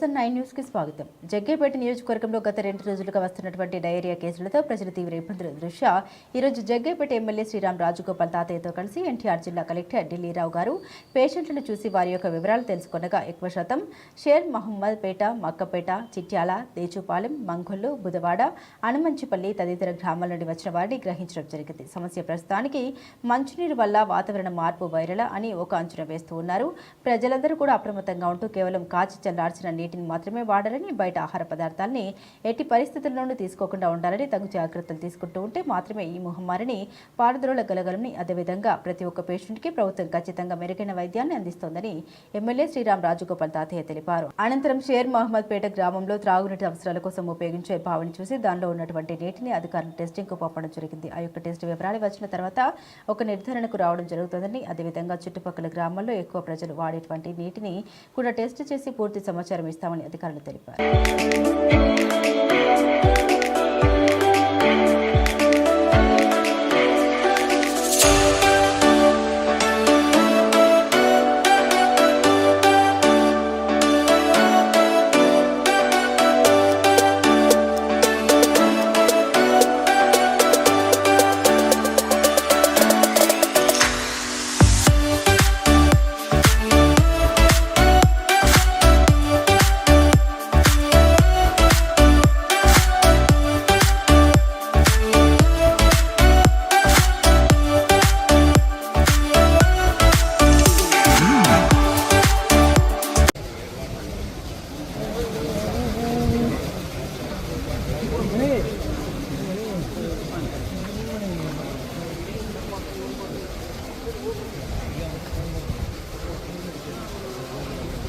SN9 news కి స్వాగతం. జగ్గేపేట నియోజకవర్గంలో గత 2 రోజులుగా వస్తున్నటువంటి డయేరియా కేసులతో ప్రజలు తీవ్ర ఇబ్బందుల దృష్ట్యా ఈ రోజు జగ్గేపేట ఎమ్మెల్యే శ్రీరామ్ రాజగోపాల్ తాతయ్యతో కలిసి ఎన్టీఆర్ జిల్లా కలెక్టర్ ఢిల్లీరావు గారు పేషెంట్లను చూసి వారి యొక్క వివరాలు తెలుసుకొనగా ఎక్కువ శాతం షేర్ మహమ్మద్ పేట, మక్కపేట, చిట్యాల, దేచుపాలెం, మంగొల్లు, బుధవాడ, అనుమంచిపల్లి తదితర గ్రామాల నుండి వచ్చిన వారిని గ్రహించడం జరిగింది. సమస్య ప్రస్తుతానికి మంచినీరు వల్ల వాతావరణ మార్పు వైరల్ అని ఒక అంచనా వేస్తూ ఉన్నారు. ప్రజలందరూ కూడా అప్రమత్తంగా ఉంటూ కేవలం కాచి చల్లార్చిన నీటిని మాత్రమే వాడాలని, బయట ఆహార పదార్థాలని ఎట్టి పరిస్థితుల్లోనూ తీసుకోకుండా ఉండాలని, తగు జాగ్రత్తలు తీసుకుంటూ ఉంటే మాత్రమే ఈ మహమ్మారిని పారద్రోలగలగలని, అదేవిధంగా ప్రతి ఒక్క పేషెంట్కి ప్రభుత్వం ఖచ్చితంగా మెరుగైన వైద్యాన్ని అందిస్తోందని ఎమ్మెల్యే శ్రీరామ్ రాజగోపాల్ తాతయ్య తెలిపారు. అనంతరం షేర్ మహమ్మద్ పేట గ్రామంలో త్రాగునీటి అవసరాల కోసం ఉపయోగించే బావిని చూసి దానిలో ఉన్నటువంటి నీటిని అధికారులు టెస్టింగ్ కు పంపడం జరిగింది. ఆ యొక్క టెస్ట్ వివరాలు వచ్చిన తర్వాత ఒక నిర్ధారణకు రావడం జరుగుతుందని, అదేవిధంగా చుట్టుపక్కల గ్రామాల్లో ఎక్కువ ప్రజలు వాడేటువంటి నీటిని కూడా టెస్ట్ చేసి పూర్తి సమాచారం ఇస్తామని అధికారులు తెలిపారు.